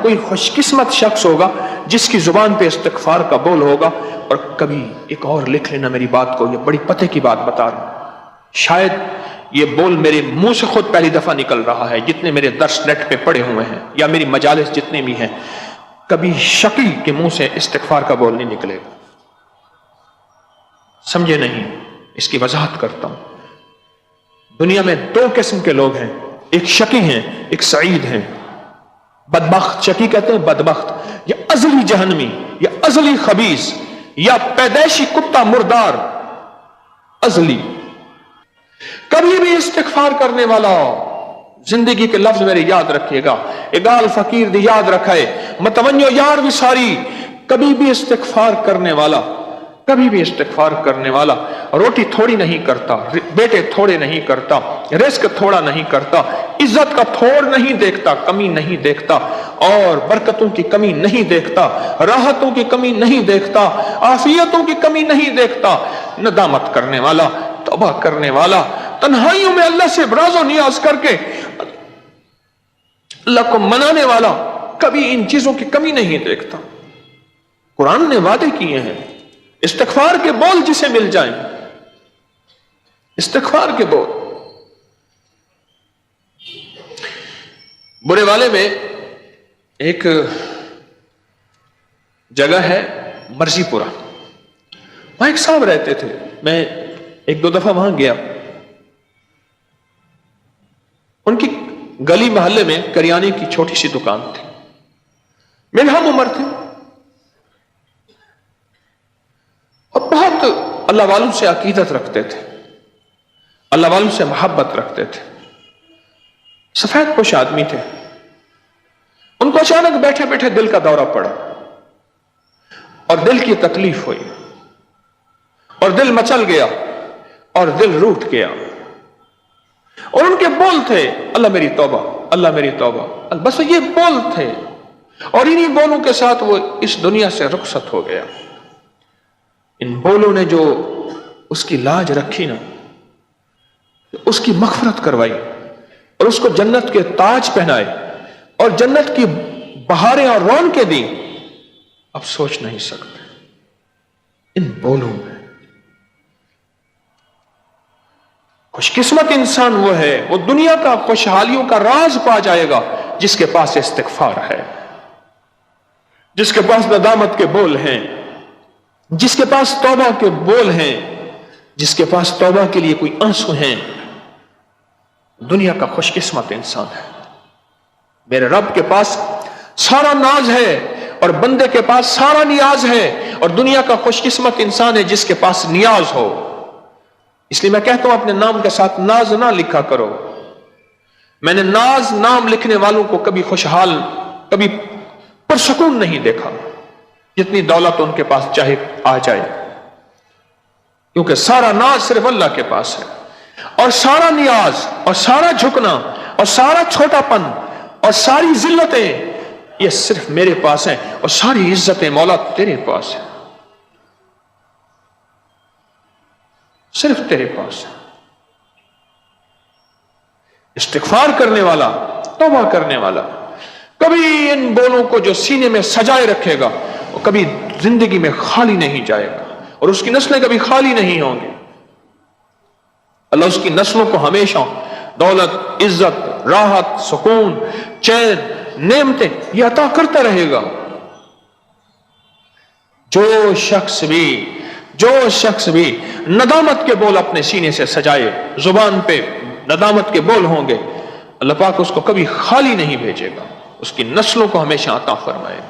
کوئی خوش قسمت شخص ہوگا جس کی زبان پہ استغفار کا بول ہوگا. اور کبھی ایک اور لکھ لینا میری بات کو، یہ بڑی پتے کی بات بتا رہا ہوں، شاید یہ بول میرے منہ سے خود پہلی دفعہ نکل رہا ہے، جتنے میرے درس نیٹ پہ پڑے ہوئے ہیں یا میری مجالس جتنے بھی ہیں، کبھی شقی کے منہ سے استغفار کا بول نہیں نکلے گا. سمجھے نہیں؟ اس کی وضاحت کرتا ہوں. دنیا میں دو قسم کے لوگ ہیں، ایک شقی ہیں، ایک سعید ہیں. بدبخت، شقی کہتے ہیں بدبخت، یا ازلی جہنمی، یا ازلی خبیث، یا پیدائشی کتا مردار ازلی. کبھی بھی استغفار کرنے والا، زندگی کے لفظ میرے یاد رکھیے گا، اگال فقیر دی یاد رکھائے، متونیو یار وساری. کبھی بھی استغفار کرنے والا، کبھی بھی استغفار کرنے والا روٹی تھوڑی نہیں کرتا، بیٹے تھوڑے نہیں کرتا، رزق تھوڑا نہیں کرتا، عزت کا تھوڑ نہیں دیکھتا، کمی نہیں دیکھتا، اور برکتوں کی کمی نہیں دیکھتا، راحتوں کی کمی نہیں دیکھتا، عافیتوں کی کمی نہیں دیکھتا. ندامت کرنے والا، توبہ کرنے والا، تنہائیوں میں اللہ سے راز و نیاز کر کے اللہ کو منانے والا کبھی ان چیزوں کی کمی نہیں دیکھتا. قرآن نے وعدے کیے ہیں استغفار کے بول جسے مل جائیں، استغفار کے بول. برے والے میں ایک جگہ ہے مرضی پورہ، وہاں ایک صاحب رہتے تھے. میں ایک دو دفعہ وہاں گیا. ان کی گلی محلے میں کریانے کی چھوٹی سی دکان تھی، میرے ہم عمر تھے، اور بہت اللہ والوں سے عقیدت رکھتے تھے، اللہ والوں سے محبت رکھتے تھے، سفید پوش آدمی تھے. ان کو اچانک بیٹھے بیٹھے دل کا دورہ پڑا، اور دل کی تکلیف ہوئی، اور دل مچل گیا، اور دل روٹ گیا. اور ان کے بول تھے اللہ میری توبہ، اللہ میری توبہ، بس یہ بول تھے. اور انہی بولوں کے ساتھ وہ اس دنیا سے رخصت ہو گیا. ان بولوں نے جو اس کی لاج رکھی نا، اس کی مغفرت کروائی، اور اس کو جنت کے تاج پہنائے، اور جنت کی بہاریں اور رونقیں دی، اب سوچ نہیں سکتے. ان بولوں میں خوش قسمت انسان وہ ہے، وہ دنیا کا خوشحالیوں کا راز پا جائے گا جس کے پاس استغفار ہے، جس کے پاس ندامت کے بول ہیں، جس کے پاس توبہ کے بول ہیں، جس کے پاس توبہ کے لیے کوئی آنسو ہیں. دنیا کا خوش قسمت انسان ہے. میرے رب کے پاس سارا ناز ہے، اور بندے کے پاس سارا نیاز ہے. اور دنیا کا خوش قسمت انسان ہے جس کے پاس نیاز ہو. اس لیے میں کہتا ہوں اپنے نام کے ساتھ ناز نہ لکھا کرو. میں نے ناز نام لکھنے والوں کو کبھی خوشحال، کبھی پرسکون نہیں دیکھا، جتنی دولت ان کے پاس چاہے آ جائے، کیونکہ سارا ناز صرف اللہ کے پاس ہے، اور سارا نیاز، اور سارا جھکنا، اور سارا چھوٹا پن، اور ساری ذلتیں یہ صرف میرے پاس ہیں، اور ساری عزتیں مولا تیرے پاس ہیں، صرف تیرے پاس ہے. استغفار کرنے والا، توبہ کرنے والا کبھی ان بولوں کو جو سینے میں سجائے رکھے گا وہ کبھی زندگی میں خالی نہیں جائے گا، اور اس کی نسلیں کبھی خالی نہیں ہوں گی. اللہ اس کی نسلوں کو ہمیشہ دولت، عزت، راحت، سکون، چین، نعمتیں یہ عطا کرتا رہے گا. جو شخص بھی ندامت کے بول اپنے سینے سے سجائے، زبان پہ ندامت کے بول ہوں گے، اللہ پاک اس کو کبھی خالی نہیں بھیجے گا، اس کی نسلوں کو ہمیشہ عطا فرمائے.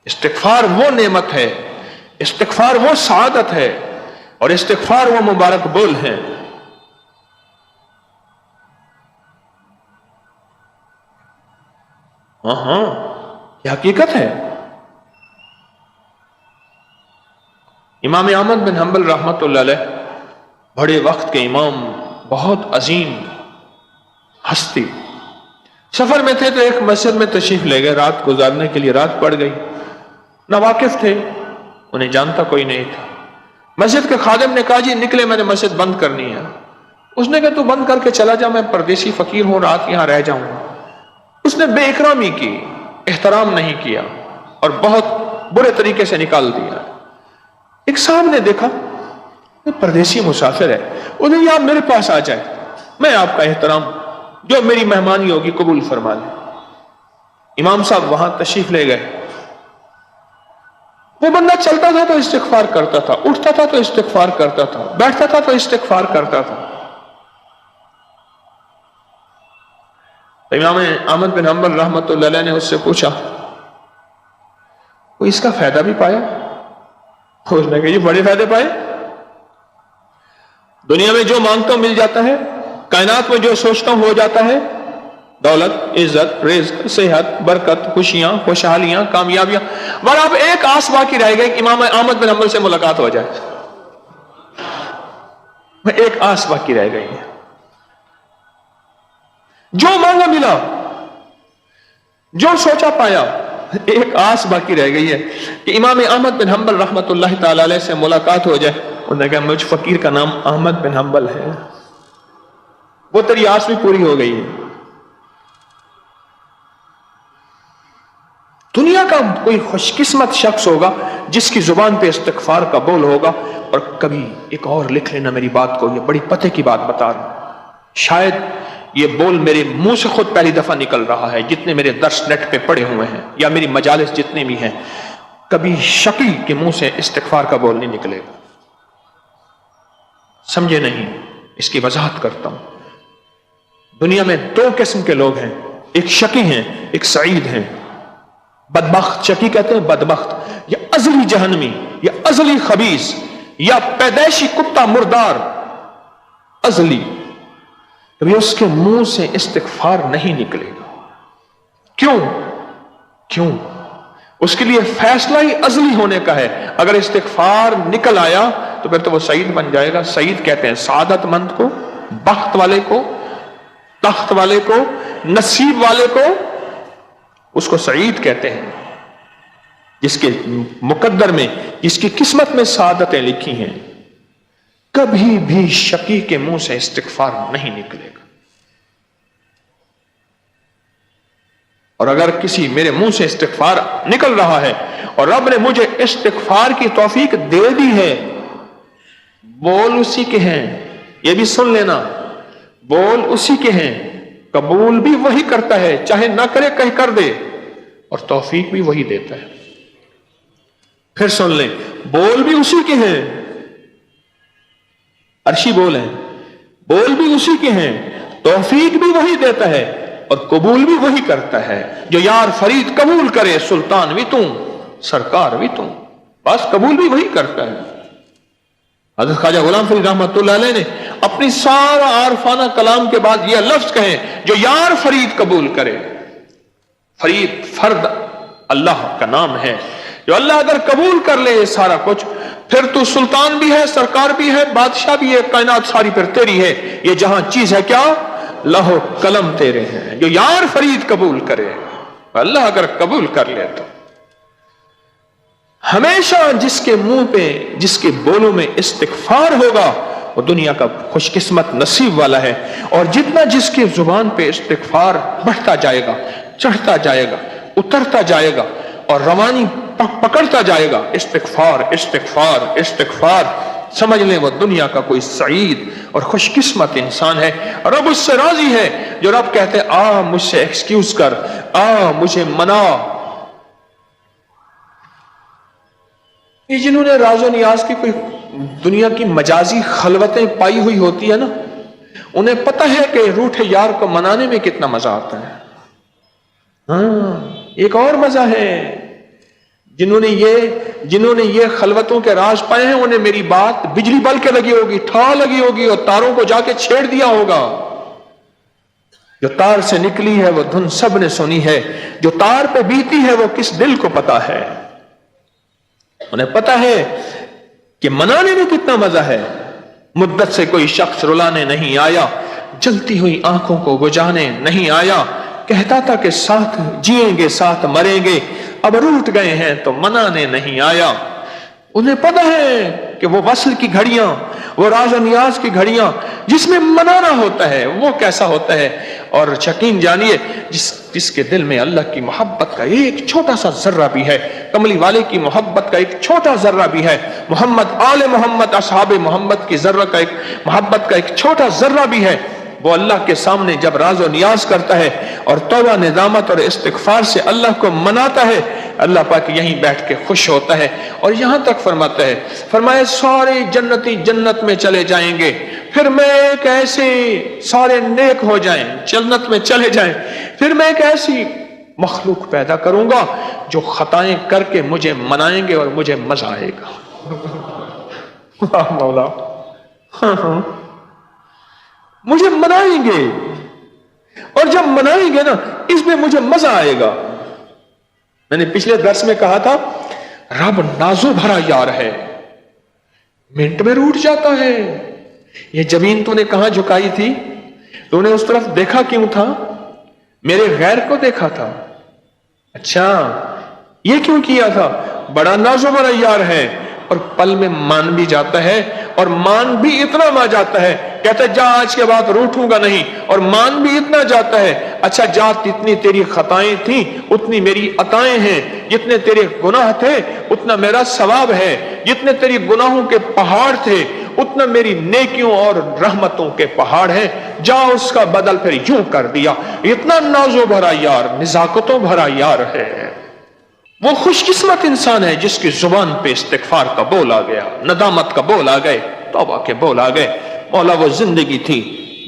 استغفار وہ نعمت ہے، استغفار وہ سعادت ہے، اور استغفار وہ مبارک بول ہیں. ہاں یہ حقیقت ہے. امام احمد بن حنبل رحمۃ اللہ علیہ بڑے وقت کے امام، بہت عظیم ہستی، سفر میں تھے تو ایک مسجد میں تشریف لے گئے، رات گزارنے کے لیے رات پڑ گئی. ناواقف تھے، انہیں جانتا کوئی نہیں تھا. مسجد کے خادم نے کہا جی نکلے، میں نے مسجد بند کرنی ہے. اس نے کہا تو بند کر کے چلا جا، میں پردیسی فقیر ہوں، رات یہاں رہ جاؤں گا. اس نے بے اکرامی کی، احترام نہیں کیا اور بہت برے طریقے سے نکال دیا۔ ایک صاحب نے دیکھا پردیسی مسافر ہے، انہیں یہ آپ میرے پاس آ جائے، میں آپ کا احترام جو میری مہمانی ہوگی قبول فرما لیں۔ امام صاحب وہاں تشریف لے گئے۔ وہ بندہ چلتا تھا تو استغفار کرتا تھا، اٹھتا تھا تو استغفار کرتا تھا، بیٹھتا تھا تو استغفار کرتا تھا۔ امام احمد بن حنبل رحمۃ اللہ علیہ نے اس سے پوچھا، وہ اس کا فائدہ بھی پایا؟ اس نے کہا یہ بڑے فائدے پائے، دنیا میں جو مانگتا ہوں مل جاتا ہے، کائنات میں جو سوچتا ہوں ہو جاتا ہے، دولت، عزت، رزق، صحت، برکت، خوشیاں، خوشحالیاں، کامیابیاں، مگر اب ایک آس باقی رہ گئی کہ امام احمد بن حنبل سے ملاقات ہو جائے۔ ایک آس باقی رہ گئی ہے، جو مانگا ملا، جو سوچا پایا، ایک آس باقی رہ گئی ہے کہ امام احمد بن حنبل رحمۃ اللہ تعالی علیہ سے ملاقات ہو جائے۔ انہوں نے کہا مجھ فقیر کا نام احمد بن حنبل ہے، وہ تیری آس بھی پوری ہو گئی ہے۔ دنیا کا کوئی خوش قسمت شخص ہوگا جس کی زبان پہ استغفار کا بول ہوگا۔ اور کبھی ایک اور لکھ لینا میری بات کو، یہ بڑی پتے کی بات بتا رہا ہوں، شاید یہ بول میرے منہ سے خود پہلی دفعہ نکل رہا ہے، جتنے میرے درس نیٹ پہ پڑے ہوئے ہیں یا میری مجالس جتنے بھی ہیں، کبھی شقی کے منہ سے استغفار کا بول نہیں نکلے گا۔ سمجھے نہیں، اس کی وضاحت کرتا ہوں۔ دنیا میں دو قسم کے لوگ ہیں، ایک شقی ہیں، ایک سعید ہیں۔ بدبخت، شقی کہتے ہیں بدبخت، یا ازلی جہنمی، یا ازلی خبیث، یا پیدائشی کتا مردار، ازلی، کبھی اس کے منہ سے استغفار نہیں نکلے گا۔ کیوں؟ اس کے لیے فیصلہ ہی ازلی ہونے کا ہے۔ اگر استغفار نکل آیا تو پھر تو وہ سعید بن جائے گا۔ سعید کہتے ہیں سعادت مند کو، بخت والے کو، تخت والے کو، نصیب والے کو، اس کو سعید کہتے ہیں، جس کے مقدر میں، جس کی قسمت میں سعادتیں لکھی ہیں۔ کبھی بھی شقی کے منہ سے استغفار نہیں نکلے گا۔ اور اگر کسی میرے منہ سے استغفار نکل رہا ہے اور رب نے مجھے استغفار کی توفیق دے دی ہے، بول اسی کے ہیں، یہ بھی سن لینا، بول اسی کے ہیں، قبول بھی وہی کرتا ہے، چاہے نہ کرے کہیں کر دے، اور توفیق بھی وہی دیتا ہے۔ پھر سن لیں، بول بھی اسی کے ہیں، عرشی بول ہیں، بول بھی اسی کے ہیں، توفیق بھی وہی دیتا ہے اور قبول بھی وہی کرتا ہے۔ جو یار فرید قبول کرے، سلطان بھی تم، سرکار بھی تم، بس قبول بھی وہی کرتا ہے۔ حضرت خواجہ غلام فرید رحمۃ اللہ علیہ نے اپنی سارا عارفانہ کلام کے بعد یہ لفظ کہیں، جو یار فرید قبول کرے۔ فرید فرد اللہ کا نام ہے، جو اللہ اگر قبول کر لے یہ سارا کچھ، پھر تو سلطان بھی ہے، سرکار بھی ہے، بادشاہ بھی ہے، کائنات ساری پھر تیری ہے۔ یہ جہاں چیز ہے کیا؟ لوح قلم تیرے ہیں۔ جو یار فرید قبول کرے، اللہ اگر قبول کر لے تو ہمیشہ جس کے منہ پہ، جس کے بولوں میں استغفار ہوگا، وہ دنیا کا خوش قسمت نصیب والا ہے۔ اور جتنا جس کی زبان پہ استغفار بڑھتا جائے گا، چڑھتا جائے گا، اترتا جائے گا اور روانی پکڑتا جائے گا، استغفار استغفار استغفار، سمجھ لیں وہ دنیا کا کوئی سعید اور خوش قسمت انسان ہے۔ رب اس سے راضی ہے جو رب کہتے آ مجھ سے ایکسکیوز کر، آ مجھے منا۔ یہ جنہوں نے راز و نیاز کی کوئی دنیا کی مجازی خلوتیں پائی ہوئی ہوتی ہے نا، انہیں پتہ ہے کہ روٹھے یار کو منانے میں کتنا مزہ آتا ہے۔ ہاں، ایک اور مزہ ہے، جنہوں نے یہ خلوتوں کے راز پائے ہیں، انہیں میری بات بجلی بل کے لگی ہوگی، ٹھا لگی ہوگی اور تاروں کو جا کے چھیڑ دیا ہوگا۔ جو تار سے نکلی ہے وہ دھن سب نے سنی ہے، جو تار پہ بیتی ہے وہ کس دل کو پتا ہے۔ انہیں پتا ہے کہ منانے میں کتنا مزہ ہے۔ مدت سے کوئی شخص رلانے نہیں آیا، جلتی ہوئی آنکھوں کو بجھانے نہیں آیا، کہتا تھا کہ ساتھ جیئیں گے ساتھ مریں گے، اب روٹ گئے ہیں تو منانے نہیں آیا۔ انہیں پتہ ہے کہ وہ وصل کی گھڑیاں وہ راز و نیاز کی گھڑیاں جس میں منانا ہوتا ہے وہ کیسا ہوتا ہے. اور یقین جانیے جس کے دل میں اللہ کی محبت کا ایک چھوٹا سا ذرہ بھی ہے, کملی والے کی محبت کا ایک چھوٹا ذرہ بھی ہے, محمد آل محمد اصحاب محمد کی ذرہ کا ایک محبت کا ایک چھوٹا ذرہ بھی ہے, وہ اللہ کے سامنے جب راز و نیاز کرتا ہے اور توبہ ندامت اور استغفار سے اللہ کو مناتا ہے, اللہ پاک یہیں بیٹھ کے خوش ہوتا ہے. اور یہاں تک فرماتا ہے, فرمایا سارے جنتی جنت میں چلے جائیں گے, پھر میں ایک ایسے سارے نیک ہو جائیں جنت میں چلے جائیں, پھر میں ایک ایسی مخلوق پیدا کروں گا جو خطائیں کر کے مجھے منائیں گے اور مجھے مزہ آئے گا. مولا مجھے منائیں گے, اور جب منائیں گے نا اس میں مجھے مزہ آئے گا. میں نے پچھلے درس میں کہا تھا رب نازو بھرا یار ہے, منٹ میں روٹ جاتا ہے. یہ زمین تو نے کہاں جھکائی تھی, تو نے اس طرف دیکھا کیوں تھا؟ میرے غیر کو دیکھا تھا. اچھا یہ کیوں کیا تھا؟ بڑا نازو بھرا یار ہے, اور پل میں مان بھی جاتا ہے, اور مان بھی اتنا مان جاتا ہے, کہتا ہے جا آج کے بعد روٹوں گا نہیں, اور مان بھی اتنا جاتا ہے اچھا جا جتنی تیری خطائیں تھیں اتنی میری عطائیں ہیں, جتنے تیرے گناہ تھے اتنا میرا ثواب ہے, جتنے تیری گناہوں کے پہاڑ تھے اتنا میری نیکیوں اور رحمتوں کے پہاڑ ہیں, جا اس کا بدل پھر یوں کر دیا. اتنا نازو بھرا یار, نزاکتوں بھرا یار ہے. وہ خوش قسمت انسان ہے جس کی زبان پہ استغفار کا بول آ گیا, ندامت کا بول آ گئے, توبہ کے بول آ گئے. مولا وہ زندگی تھی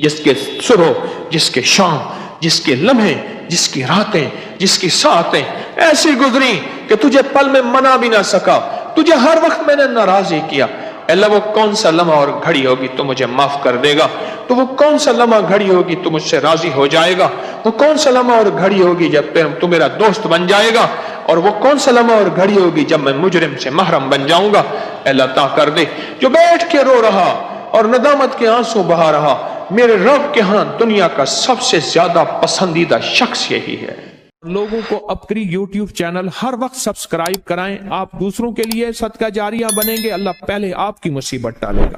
جس کے صبح, جس کے شام, جس کے لمحے, جس کی راتیں, جس کی ساعتیں ایسی گزری کہ تجھے پل میں منا بھی نہ سکا, تجھے ہر وقت میں نے ناراض ہی کیا. اللہ وہ کون سا لمحہ اور گھڑی ہوگی تو مجھے معاف کر دے گا, تو وہ کون سا لمحہ گھڑی ہوگی تو مجھ سے راضی ہو جائے گا, وہ کون سا لمحہ اور گھڑی ہوگی جب تو میرا دوست بن جائے گا, اور وہ کون سا لمحہ اور گھڑی ہوگی جب میں مجرم سے محرم بن جاؤں گا. اللہ عطا کر دے جو بیٹھ کے رو رہا اور ندامت کے آنسو بہا رہا, میرے رب کے ہاں دنیا کا سب سے زیادہ پسندیدہ شخص یہی ہے. لوگوں کو اپکری یوٹیوب چینل ہر وقت سبسکرائب کرائیں, آپ دوسروں کے لیے صدقہ جاریہ بنیں گے, اللہ پہلے آپ کی مصیبت ٹالے گا.